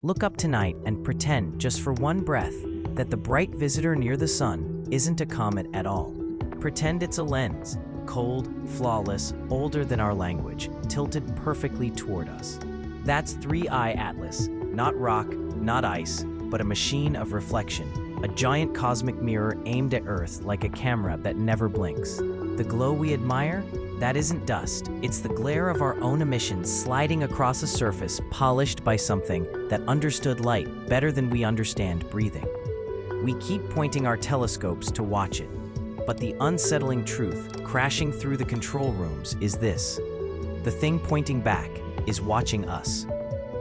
Look up tonight and pretend, just for one breath, that the bright visitor near the sun isn't a comet at all. Pretend it's a lens, cold, flawless, older than our language, tilted perfectly toward us. That's 3i Atlas, not rock, not ice, but a machine of reflection, a giant cosmic mirror aimed at Earth like a camera that never blinks. The glow we admire? That isn't dust. It's the glare of our own emissions sliding across a surface polished by something that understood light better than we understand breathing. We keep pointing our telescopes to watch it, but the unsettling truth crashing through the control rooms is this: the thing pointing back is watching us.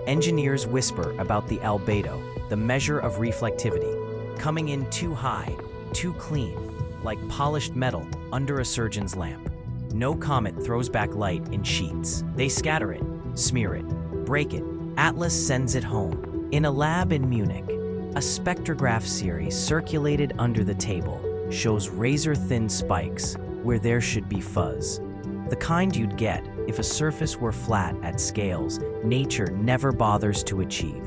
Engineers whisper about the albedo, the measure of reflectivity, coming in too high, too clean, like polished metal under a surgeon's lamp. No comet throws back light in sheets. They scatter it, smear it, break it. Atlas sends it home. In a lab in Munich, a spectrograph series circulated under the table shows razor-thin spikes where there should be fuzz. The kind you'd get if a surface were flat at scales nature never bothers to achieve.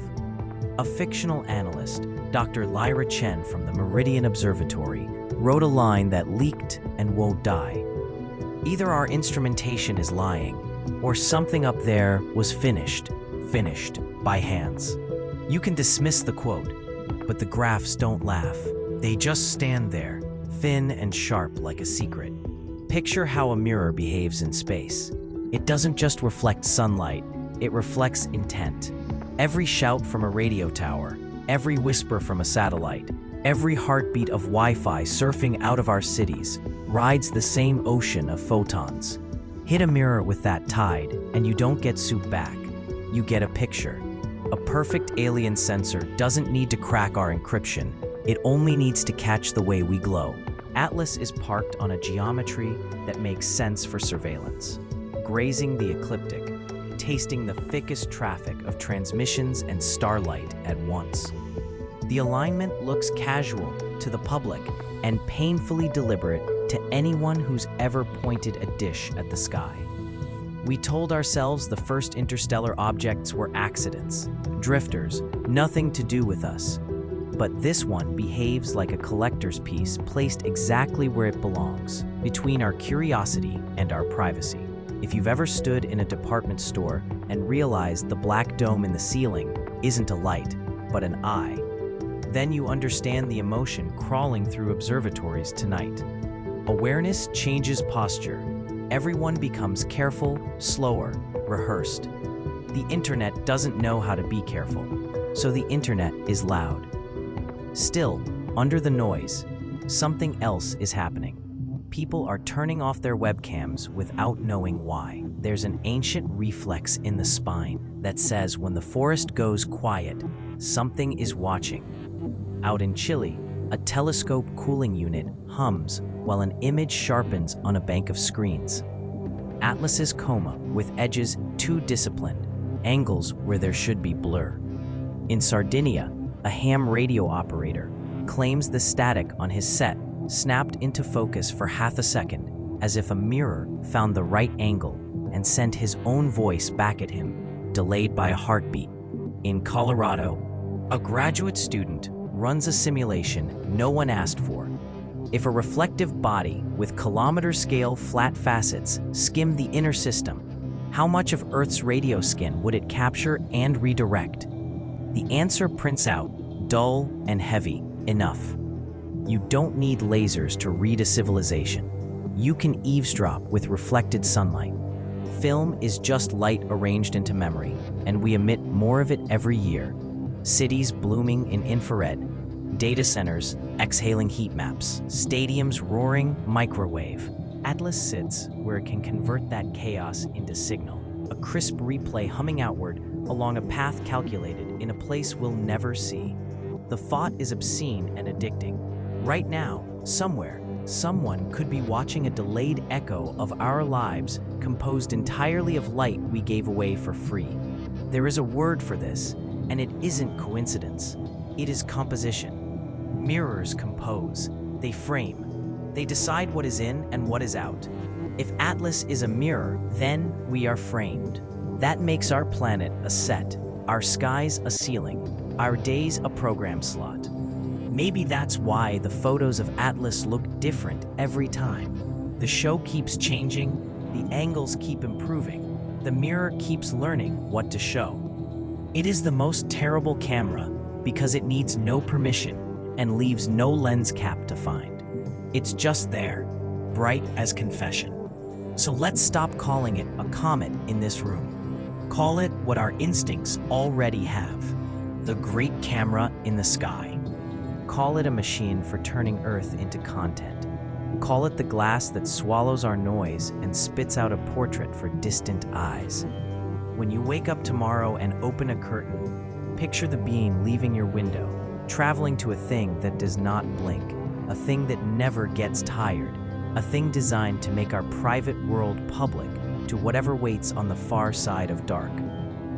A fictional analyst, Dr. Lyra Chen from the Meridian Observatory, wrote a line that leaked and won't die. Either our instrumentation is lying, or something up there was finished by hands. You can dismiss the quote, but the graphs don't laugh. They just stand there, thin and sharp like a secret. Picture how a mirror behaves in space. It doesn't just reflect sunlight, it reflects intent. Every shout from a radio tower, every whisper from a satellite, every heartbeat of Wi-Fi surfing out of our cities rides the same ocean of photons. Hit a mirror with that tide, and you don't get soup back. You get a picture. A perfect alien sensor doesn't need to crack our encryption. It only needs to catch the way we glow. Atlas is parked on a geometry that makes sense for surveillance, grazing the ecliptic, tasting the thickest traffic of transmissions and starlight at once. The alignment looks casual to the public and painfully deliberate to anyone who's ever pointed a dish at the sky. We told ourselves the first interstellar objects were accidents, drifters, nothing to do with us. But this one behaves like a collector's piece placed exactly where it belongs, between our curiosity and our privacy. If you've ever stood in a department store and realized the black dome in the ceiling isn't a light, but an eye, then you understand the emotion crawling through observatories tonight. Awareness changes posture. Everyone becomes careful, slower, rehearsed. The internet doesn't know how to be careful, so the internet is loud. Still, under the noise, something else is happening. People are turning off their webcams without knowing why. There's an ancient reflex in the spine that says when the forest goes quiet, something is watching. Out in Chile, a telescope cooling unit hums while an image sharpens on a bank of screens. Atlas's coma with edges too disciplined, angles where there should be blur. In Sardinia, a ham radio operator claims the static on his set snapped into focus for half a second, as if a mirror found the right angle and sent his own voice back at him, delayed by a heartbeat. In Colorado, a graduate student runs a simulation no one asked for. If a reflective body with kilometer-scale flat facets skimmed the inner system, how much of Earth's radio skin would it capture and redirect? The answer prints out, dull and heavy, enough. You don't need lasers to read a civilization. You can eavesdrop with reflected sunlight. Film is just light arranged into memory, and we emit more of it every year. Cities blooming in infrared, data centers exhaling heat maps, stadiums roaring microwave. Atlas sits where it can convert that chaos into signal, a crisp replay humming outward along a path calculated in a place we'll never see. The thought is obscene and addicting. Right now, somewhere, someone could be watching a delayed echo of our lives composed entirely of light we gave away for free. There is a word for this, and it isn't coincidence. It is composition. Mirrors compose. They frame. They decide what is in and what is out. If Atlas is a mirror, then we are framed. That makes our planet a set, our skies a ceiling, our days a program slot. Maybe that's why the photos of Atlas look different every time. The show keeps changing, the angles keep improving, the mirror keeps learning what to show. It is the most terrible camera because it needs no permission and leaves no lens cap to find. It's just there, bright as confession. So let's stop calling it a comet in this room. Call it what our instincts already have, the great camera in the sky. Call it a machine for turning Earth into content. Call it the glass that swallows our noise and spits out a portrait for distant eyes. When you wake up tomorrow and open a curtain, picture the being leaving your window, traveling to a thing that does not blink, a thing that never gets tired, a thing designed to make our private world public to whatever waits on the far side of dark.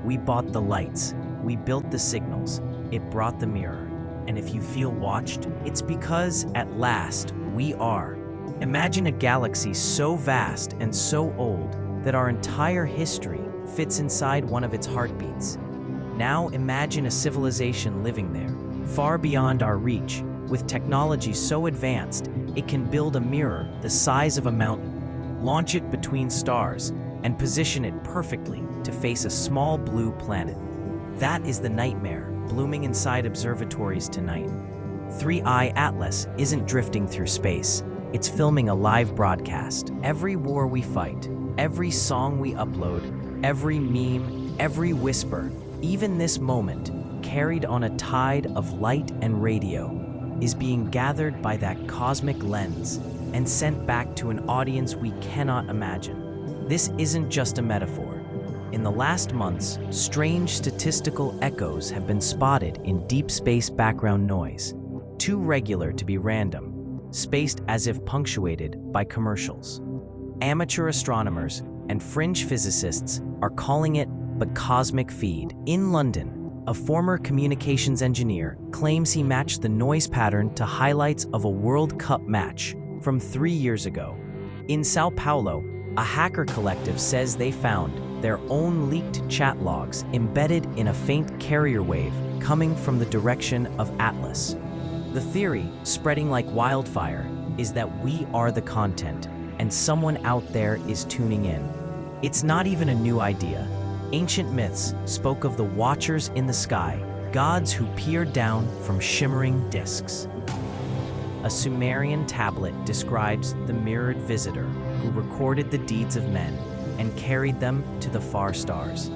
We bought the lights, we built the signals, it brought the mirror. And if you feel watched, it's because, at last, we are. Imagine a galaxy so vast and so old that our entire history fits inside one of its heartbeats. Now imagine a civilization living there, far beyond our reach, with technology so advanced it can build a mirror the size of a mountain, launch it between stars, and position it perfectly to face a small blue planet. That is the nightmare blooming inside observatories tonight. 3i Atlas isn't drifting through space. It's filming a live broadcast. Every war we fight, every song we upload, every meme, every whisper, even this moment, carried on a tide of light and radio, is being gathered by that cosmic lens and sent back to an audience we cannot imagine. This isn't just a metaphor. In the last months, strange statistical echoes have been spotted in deep space background noise, too regular to be random, spaced as if punctuated by commercials. Amateur astronomers and fringe physicists are calling it the cosmic feed. In London, a former communications engineer claims he matched the noise pattern to highlights of a World Cup match from 3 years ago. In Sao Paulo, a hacker collective says they found their own leaked chat logs embedded in a faint carrier wave coming from the direction of Atlas. The theory, spreading like wildfire, is that we are the content, and someone out there is tuning in. It's not even a new idea. Ancient myths spoke of the watchers in the sky, gods who peered down from shimmering disks. A Sumerian tablet describes the mirrored visitor who recorded the deeds of men and carried them to the far stars.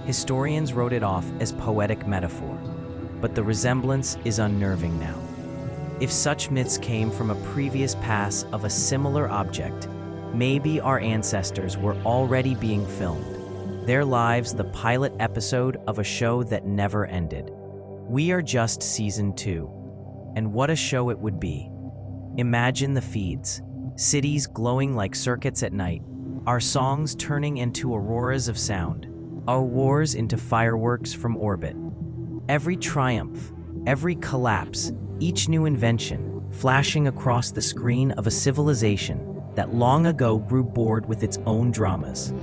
Historians wrote it off as poetic metaphor, but the resemblance is unnerving now. If such myths came from a previous pass of a similar object, maybe our ancestors were already being filmed, their lives the pilot episode of a show that never ended. We are just season 2, and what a show it would be. Imagine the feeds, cities glowing like circuits at night, our songs turning into auroras of sound, our wars into fireworks from orbit. Every triumph, every collapse, each new invention, flashing across the screen of a civilization that long ago grew bored with its own dramas.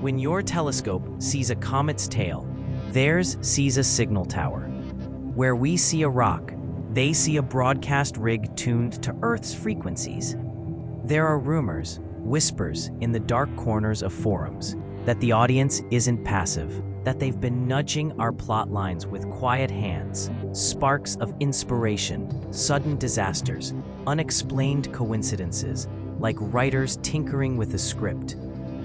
When your telescope sees a comet's tail, theirs sees a signal tower. Where we see a rock, they see a broadcast rig tuned to Earth's frequencies. There are rumors, whispers in the dark corners of forums, that the audience isn't passive, that they've been nudging our plot lines with quiet hands, sparks of inspiration, sudden disasters, unexplained coincidences, like writers tinkering with a script.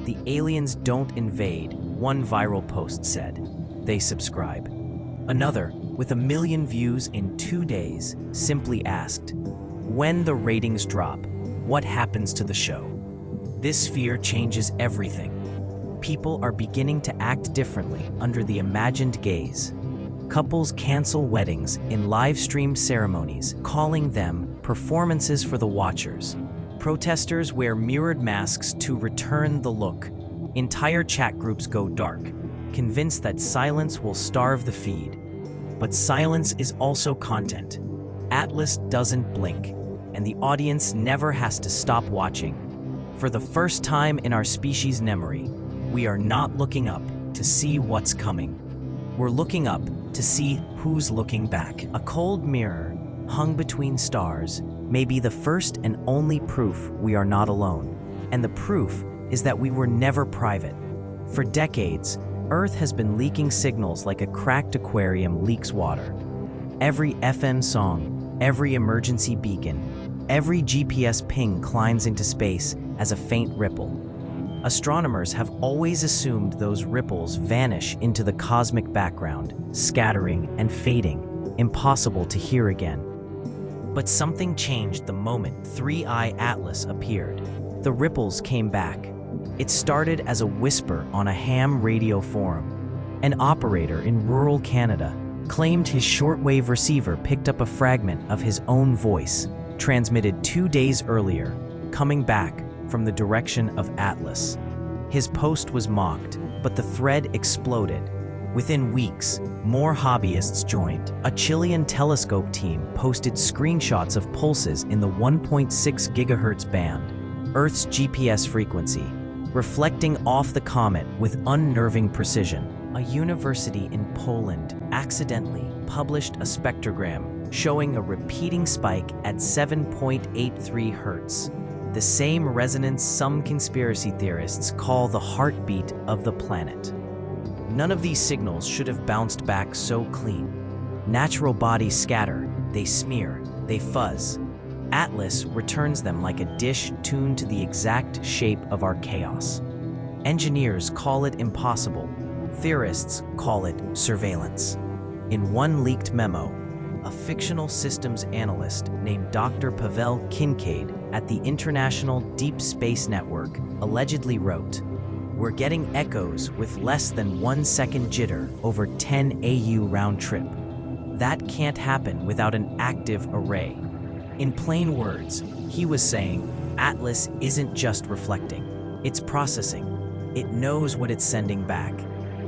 The aliens don't invade, one viral post said. They subscribe. Another, with 1 million views in 2 days, simply asked, when the ratings drop, what happens to the show? This fear changes everything. People are beginning to act differently under the imagined gaze. Couples cancel weddings in live-streamed ceremonies, calling them performances for the watchers. Protesters wear mirrored masks to return the look. Entire chat groups go dark, convinced that silence will starve the feed. But silence is also content. Atlas doesn't blink, and the audience never has to stop watching. For the first time in our species' memory, we are not looking up to see what's coming. We're looking up to see who's looking back. A cold mirror hung between stars may be the first and only proof we are not alone. And the proof is that we were never private. For decades, Earth has been leaking signals like a cracked aquarium leaks water. Every FM song, every emergency beacon, every GPS ping climbs into space as a faint ripple. Astronomers have always assumed those ripples vanish into the cosmic background, scattering and fading, impossible to hear again. But something changed the moment 3i Atlas appeared. The ripples came back. It started as a whisper on a ham radio forum. An operator in rural Canada claimed his shortwave receiver picked up a fragment of his own voice, transmitted 2 days earlier, coming back from the direction of Atlas. His post was mocked, but the thread exploded. Within weeks, more hobbyists joined. A Chilean telescope team posted screenshots of pulses in the 1.6 gigahertz band, Earth's GPS frequency, reflecting off the comet with unnerving precision. A university in Poland accidentally published a spectrogram showing a repeating spike at 7.83 hertz, the same resonance some conspiracy theorists call the heartbeat of the planet. None of these signals should have bounced back so clean. Natural bodies scatter, they smear, they fuzz. Atlas returns them like a dish tuned to the exact shape of our chaos. Engineers call it impossible. Theorists call it surveillance. In one leaked memo, a fictional systems analyst named Dr. Pavel Kincaid at the International Deep Space Network allegedly wrote, "We're getting echoes with less than 1 second jitter over 10 AU round trip. That can't happen without an active array." In plain words, he was saying, Atlas isn't just reflecting, it's processing. It knows what it's sending back.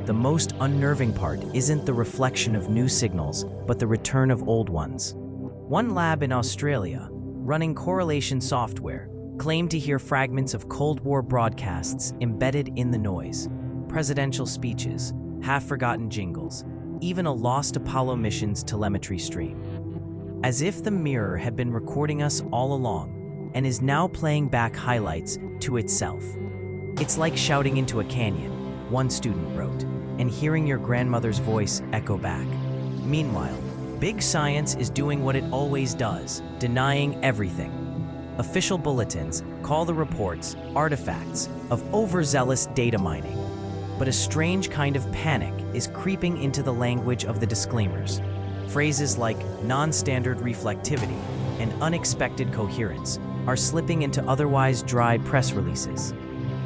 The most unnerving part isn't the reflection of new signals, but the return of old ones. One lab in Australia, running correlation software, claimed to hear fragments of Cold War broadcasts embedded in the noise, presidential speeches, half-forgotten jingles, even a lost Apollo mission's telemetry stream. As if the mirror had been recording us all along and is now playing back highlights to itself. It's like shouting into a canyon, one student wrote, and hearing your grandmother's voice echo back. Meanwhile, big science is doing what it always does, denying everything. Official bulletins call the reports artifacts of overzealous data mining. But a strange kind of panic is creeping into the language of the disclaimers. Phrases like non-standard reflectivity and unexpected coherence are slipping into otherwise dry press releases.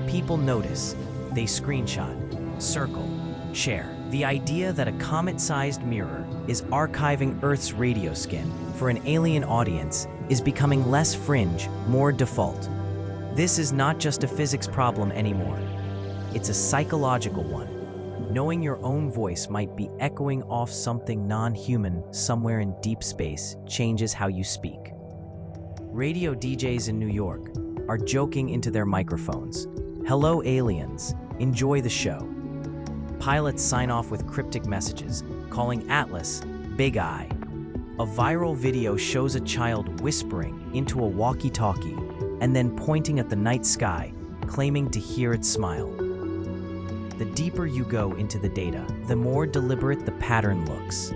People notice, they screenshot, circle, share. The idea that a comet-sized mirror is archiving Earth's radio skin for an alien audience is becoming less fringe, more default. This is not just a physics problem anymore. It's a psychological one. Knowing your own voice might be echoing off something non-human somewhere in deep space changes how you speak. Radio DJs in New York are joking into their microphones. "Hello, aliens. Enjoy the show." Pilots sign off with cryptic messages, calling Atlas Big Eye. A viral video shows a child whispering into a walkie-talkie and then pointing at the night sky, claiming to hear it smile. The deeper you go into the data, the more deliberate the pattern looks.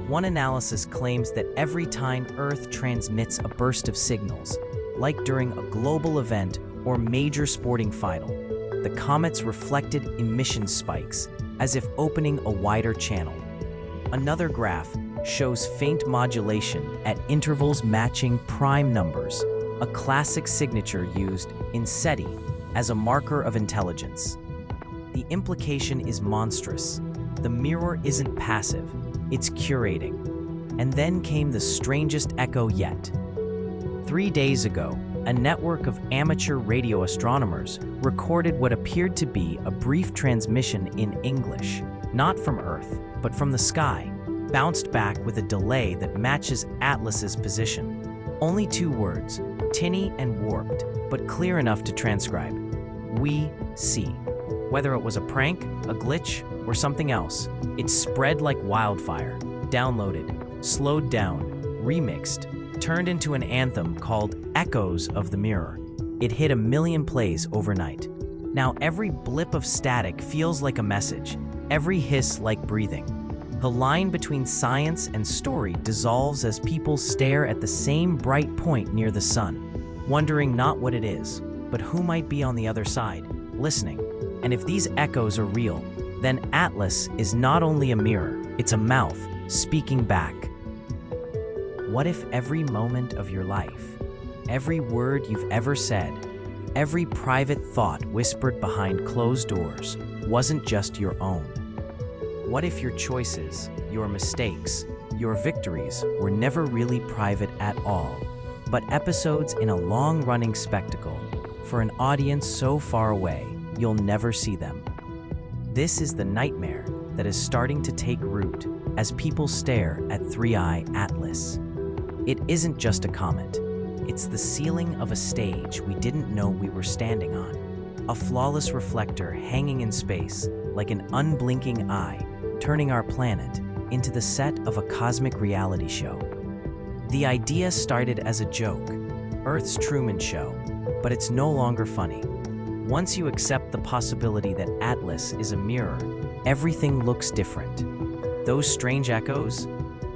One analysis claims that every time Earth transmits a burst of signals, like during a global event or major sporting final, the comet's reflected emission spikes, as if opening a wider channel. Another graph shows faint modulation at intervals matching prime numbers, a classic signature used in SETI as a marker of intelligence. The implication is monstrous. The mirror isn't passive, it's curating. And then came the strangest echo yet. 3 days ago, a network of amateur radio astronomers recorded what appeared to be a brief transmission in English, not from Earth, but from the sky, bounced back with a delay that matches Atlas's position. Only 2 words, tinny and warped, but clear enough to transcribe. We see. Whether it was a prank, a glitch, or something else. It spread like wildfire, downloaded, slowed down, remixed, turned into an anthem called Echoes of the Mirror. It hit 1 million plays overnight. Now every blip of static feels like a message, every hiss like breathing. The line between science and story dissolves as people stare at the same bright point near the sun, wondering not what it is, but who might be on the other side, listening. And if these echoes are real, then Atlas is not only a mirror, it's a mouth speaking back. What if every moment of your life, every word you've ever said, every private thought whispered behind closed doors wasn't just your own? What if your choices, your mistakes, your victories were never really private at all, but episodes in a long-running spectacle for an audience so far away you'll never see them? This is the nightmare that is starting to take root as people stare at 3i Atlas. It isn't just a comet. It's the ceiling of a stage we didn't know we were standing on. A flawless reflector hanging in space like an unblinking eye, turning our planet into the set of a cosmic reality show. The idea started as a joke, Earth's Truman Show, but it's no longer funny. Once you accept the possibility that Atlas is a mirror, everything looks different. Those strange echoes,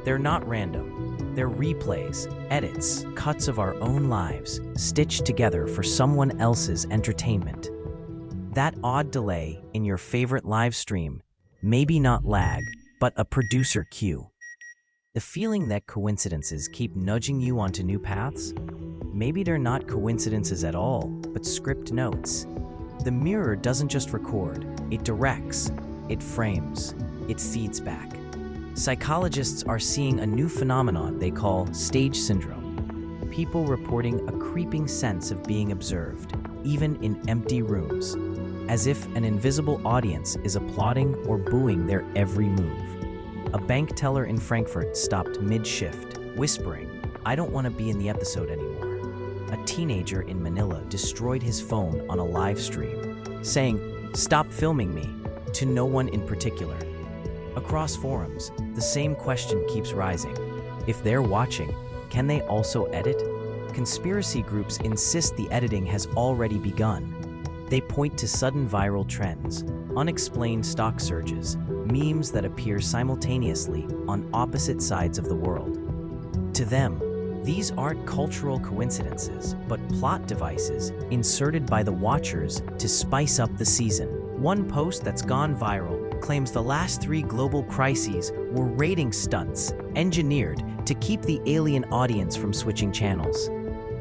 they're not random. They're replays, edits, cuts of our own lives, stitched together for someone else's entertainment. That odd delay in your favorite live stream, maybe not lag, but a producer cue. The feeling that coincidences keep nudging you onto new paths? Maybe they're not coincidences at all, but script notes. The mirror doesn't just record, it directs, it frames, it feeds back. Psychologists are seeing a new phenomenon they call stage syndrome. People reporting a creeping sense of being observed, even in empty rooms, as if an invisible audience is applauding or booing their every move. A bank teller in Frankfurt stopped mid-shift, whispering, "I don't want to be in the episode anymore." A teenager in Manila destroyed his phone on a live stream, saying, "Stop filming me," to no one in particular. Across forums, the same question keeps rising. If they're watching, can they also edit? Conspiracy groups insist the editing has already begun. They point to sudden viral trends, unexplained stock surges, memes that appear simultaneously on opposite sides of the world. To them, these aren't cultural coincidences, but plot devices inserted by the watchers to spice up the season. One post that's gone viral claims the last 3 global crises were rating stunts engineered to keep the alien audience from switching channels.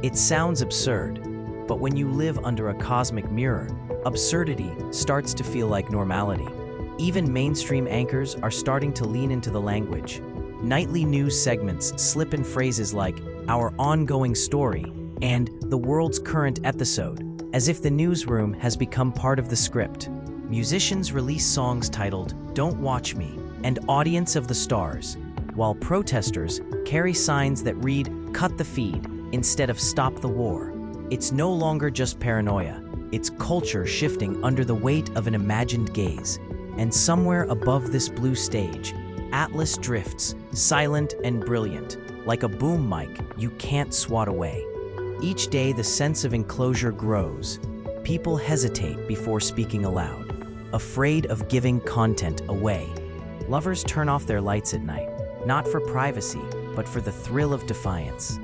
It sounds absurd, but when you live under a cosmic mirror, absurdity starts to feel like normality. Even mainstream anchors are starting to lean into the language. Nightly news segments slip in phrases like "our ongoing story" and "the world's current episode," as if the newsroom has become part of the script. Musicians release songs titled "Don't Watch Me" and "Audience of the Stars," while protesters carry signs that read "Cut the feed" instead of "Stop the war." It's no longer just paranoia, it's culture shifting under the weight of an imagined gaze. And somewhere above this blue stage, Atlas drifts, silent and brilliant, like a boom mic you can't swat away. Each day the sense of enclosure grows. People hesitate before speaking aloud, afraid of giving content away. Lovers turn off their lights at night, not for privacy, but for the thrill of defiance.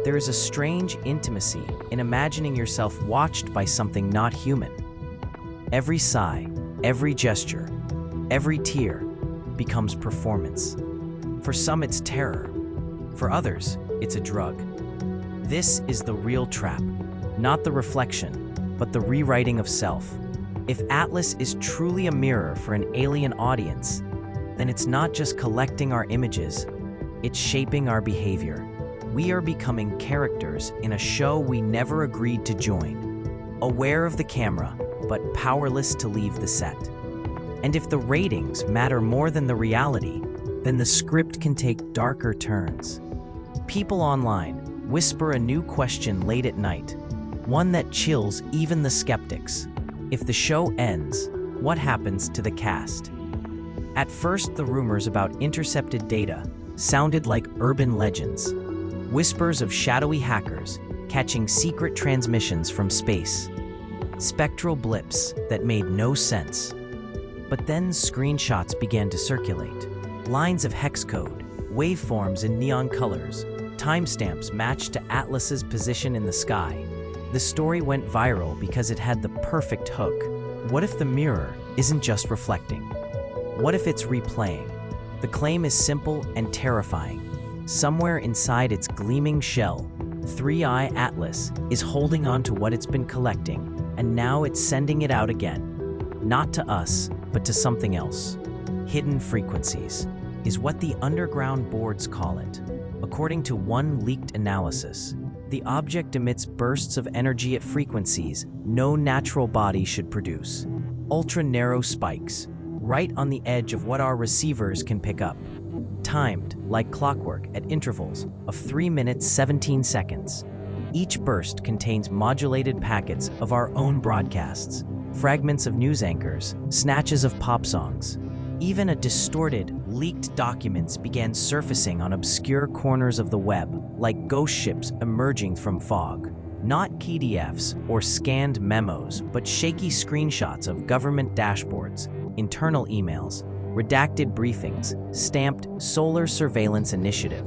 There is a strange intimacy in imagining yourself watched by something not human. Every sigh, every gesture, every tear becomes performance. For some it's terror, for others it's a drug. This is the real trap, not the reflection, but the rewriting of self. If Atlas is truly a mirror for an alien audience, then it's not just collecting our images, it's shaping our behavior. We are becoming characters in a show we never agreed to join, aware of the camera, but powerless to leave the set. And if the ratings matter more than the reality, then the script can take darker turns. People online whisper a new question late at night, one that chills even the skeptics. If the show ends, what happens to the cast? At first, the rumors about intercepted data sounded like urban legends, whispers of shadowy hackers catching secret transmissions from space, spectral blips that made no sense. But then screenshots began to circulate. Lines of hex code, waveforms in neon colors, timestamps matched to Atlas's position in the sky. The story went viral because it had the perfect hook. What if the mirror isn't just reflecting? What if it's replaying? The claim is simple and terrifying. Somewhere inside its gleaming shell, 3i Atlas is holding on to what it's been collecting, and now it's sending it out again. Not to us, but to something else. Hidden frequencies is what the underground boards call it. According to one leaked analysis, the object emits bursts of energy at frequencies no natural body should produce. Ultra-narrow spikes, right on the edge of what our receivers can pick up. Timed like clockwork at intervals of 3 minutes 17 seconds. Each burst contains modulated packets of our own broadcasts, fragments of news anchors, snatches of pop songs. Even a distorted, leaked documents began surfacing on obscure corners of the web, like ghost ships emerging from fog. Not PDFs or scanned memos, but shaky screenshots of government dashboards, internal emails, redacted briefings, stamped Solar Surveillance Initiative.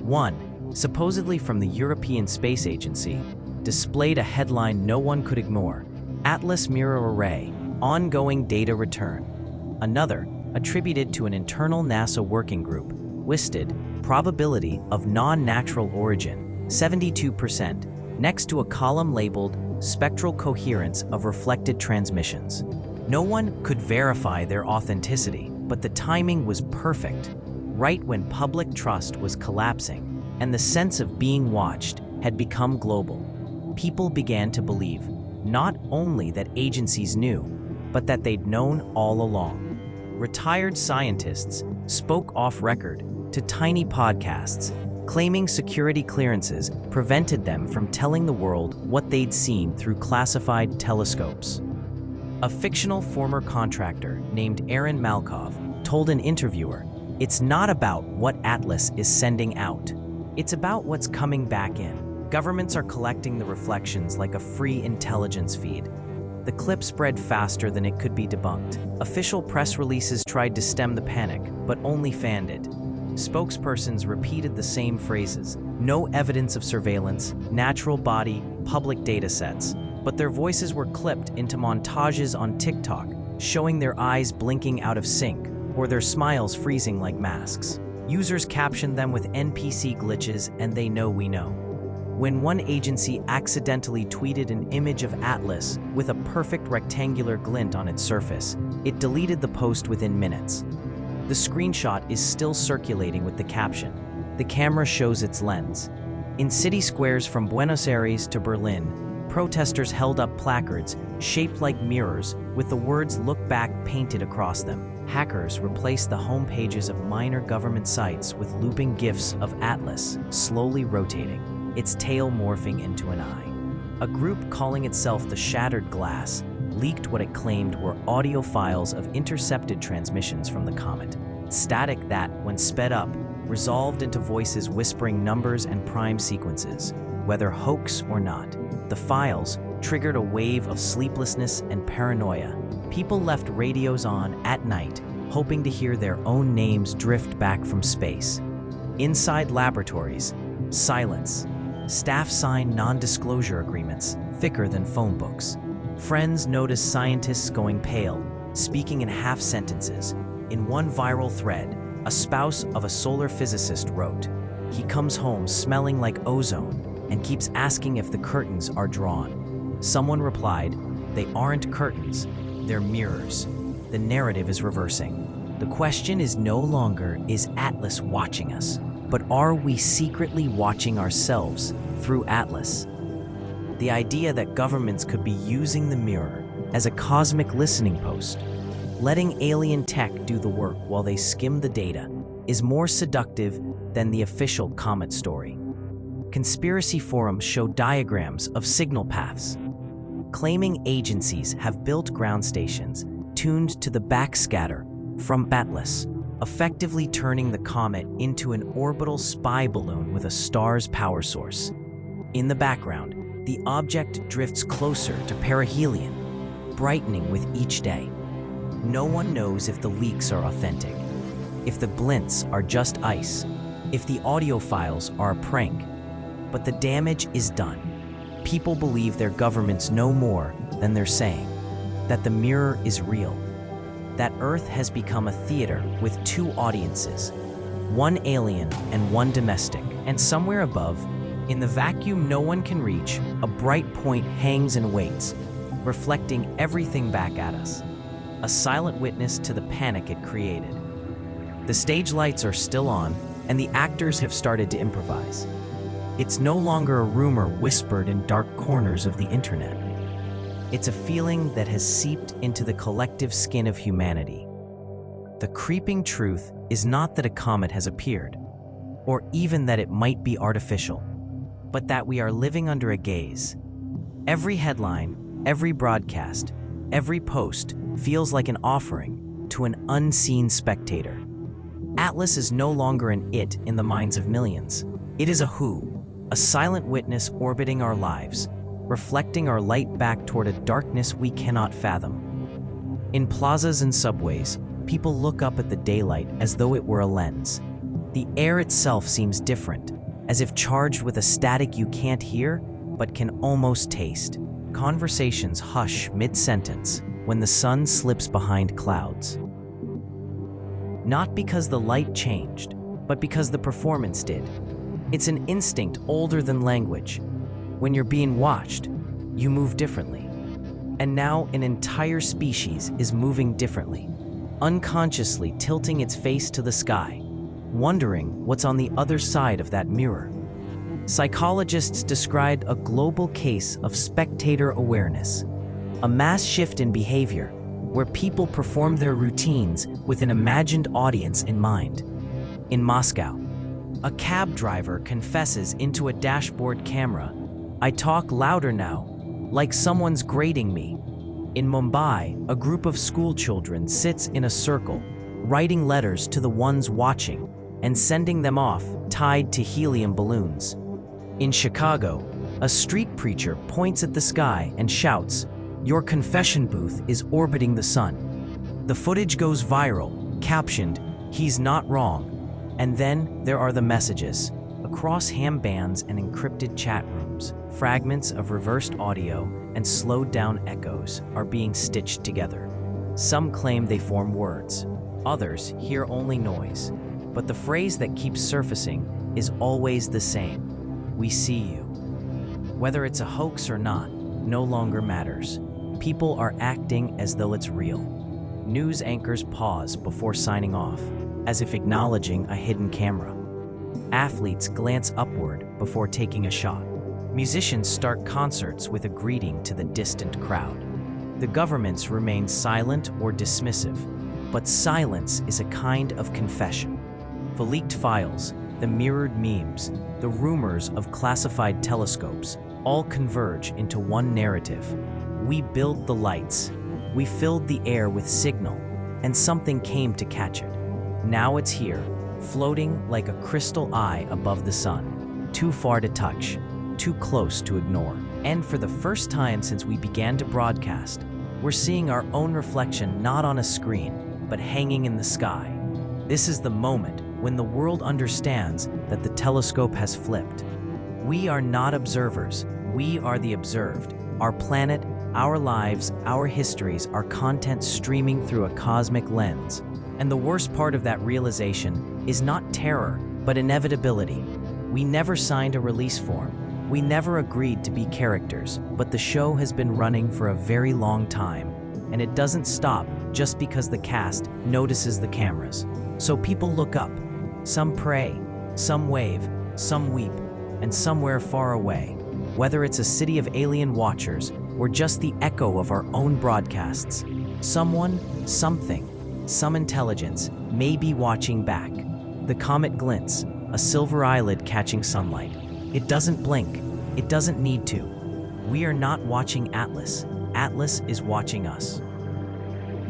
One, supposedly from the European Space Agency, displayed a headline no one could ignore: Atlas Mirror Array, ongoing data return. Another, attributed to an internal NASA working group, listed probability of non-natural origin, 72%, next to a column labeled spectral coherence of reflected transmissions. No one could verify their authenticity, but the timing was perfect, right when public trust was collapsing and the sense of being watched had become global. People began to believe not only that agencies knew, but that they'd known all along. Retired scientists spoke off record to tiny podcasts, claiming security clearances prevented them from telling the world what they'd seen through classified telescopes. A fictional former contractor named Aaron Malkov told an interviewer, "It's not about what Atlas is sending out. It's about what's coming back in. Governments are collecting the reflections like a free intelligence feed." The clip spread faster than it could be debunked. Official press releases tried to stem the panic, but only fanned it. Spokespersons repeated the same phrases: no evidence of surveillance, natural body, public data sets. But their voices were clipped into montages on TikTok, showing their eyes blinking out of sync, or their smiles freezing like masks. Users captioned them with NPC glitches, and they know we know. When one agency accidentally tweeted an image of Atlas with a perfect rectangular glint on its surface, it deleted the post within minutes. The screenshot is still circulating with the caption. The camera shows its lens. In city squares from Buenos Aires to Berlin, protesters held up placards shaped like mirrors with the words "Look Back" painted across them. Hackers replaced the home pages of minor government sites with looping GIFs of Atlas slowly rotating, its tail morphing into an eye. A group calling itself the Shattered Glass leaked what it claimed were audio files of intercepted transmissions from the comet. Static that, when sped up, resolved into voices whispering numbers and prime sequences. Whether hoax or not, the files triggered a wave of sleeplessness and paranoia. People left radios on at night, hoping to hear their own names drift back from space. Inside laboratories, silence. Staff signed non-disclosure agreements, thicker than phone books. Friends noticed scientists going pale, speaking in half sentences. In one viral thread, a spouse of a solar physicist wrote, "He comes home smelling like ozone and keeps asking if the curtains are drawn." Someone replied, "They aren't curtains, they're mirrors." The narrative is reversing. The question is no longer, is Atlas watching us? But are we secretly watching ourselves through Atlas? The idea that governments could be using the mirror as a cosmic listening post, letting alien tech do the work while they skim the data, is more seductive than the official comet story. Conspiracy forums show diagrams of signal paths, claiming agencies have built ground stations tuned to the backscatter from Atlas, effectively turning the comet into an orbital spy balloon with a star's power source. In the background, the object drifts closer to perihelion, brightening with each day. No one knows if the leaks are authentic, if the glints are just ice, if the audio files are a prank. But the damage is done. People believe their governments know more than they're saying, that the mirror is real, that Earth has become a theater with two audiences, one alien and one domestic. And somewhere above, in the vacuum no one can reach, a bright point hangs and waits, reflecting everything back at us, a silent witness to the panic it created. The stage lights are still on, and the actors have started to improvise. It's no longer a rumor whispered in dark corners of the internet. It's a feeling that has seeped into the collective skin of humanity. The creeping truth is not that a comet has appeared, or even that it might be artificial, but that we are living under a gaze. Every headline, every broadcast, every post feels like an offering to an unseen spectator. Atlas is no longer an it in the minds of millions. It is a who, a silent witness orbiting our lives, reflecting our light back toward a darkness we cannot fathom. In plazas and subways, people look up at the daylight as though it were a lens. The air itself seems different, as if charged with a static you can't hear, but can almost taste. Conversations hush mid-sentence when the sun slips behind clouds. Not because the light changed, but because the performance did. It's an instinct older than language. When you're being watched, you move differently. And now an entire species is moving differently, unconsciously tilting its face to the sky, wondering what's on the other side of that mirror. Psychologists described a global case of spectator awareness, a mass shift in behavior where people perform their routines with an imagined audience in mind. In Moscow, a cab driver confesses into a dashboard camera, "I talk louder now, like someone's grading me." In Mumbai, a group of school children sits in a circle, writing letters to the ones watching and sending them off tied to helium balloons. In Chicago, a street preacher points at the sky and shouts, "Your confession booth is orbiting the sun." The footage goes viral, captioned, "He's not wrong." And then there are the messages. Across ham bands and encrypted chat rooms, fragments of reversed audio and slowed-down echoes are being stitched together. Some claim they form words. Others hear only noise. But the phrase that keeps surfacing is always the same. "We see you." Whether it's a hoax or not, no longer matters. People are acting as though it's real. News anchors pause before signing off, as if acknowledging a hidden camera. Athletes glance upward before taking a shot. Musicians start concerts with a greeting to the distant crowd. The governments remain silent or dismissive, but silence is a kind of confession. The leaked files, the mirrored memes, the rumors of classified telescopes all converge into one narrative. We built the lights, we filled the air with signal, and something came to catch it. Now it's here, floating like a crystal eye above the sun, too far to touch, too close to ignore. And for the first time since we began to broadcast, we're seeing our own reflection not on a screen, but hanging in the sky. This is the moment when the world understands that the telescope has flipped. We are not observers, we are the observed. Our planet, our lives, our histories, our content streaming through a cosmic lens. And the worst part of that realization is not terror, but inevitability. We never signed a release form. We never agreed to be characters, but the show has been running for a very long time, and it doesn't stop just because the cast notices the cameras. So people look up. Some pray, some wave, some weep, and somewhere far away, whether it's a city of alien watchers or just the echo of our own broadcasts, someone, something, some intelligence may be watching back. The comet glints, a silver eyelid catching sunlight. It doesn't blink. It doesn't need to. We are not watching Atlas. Atlas is watching us.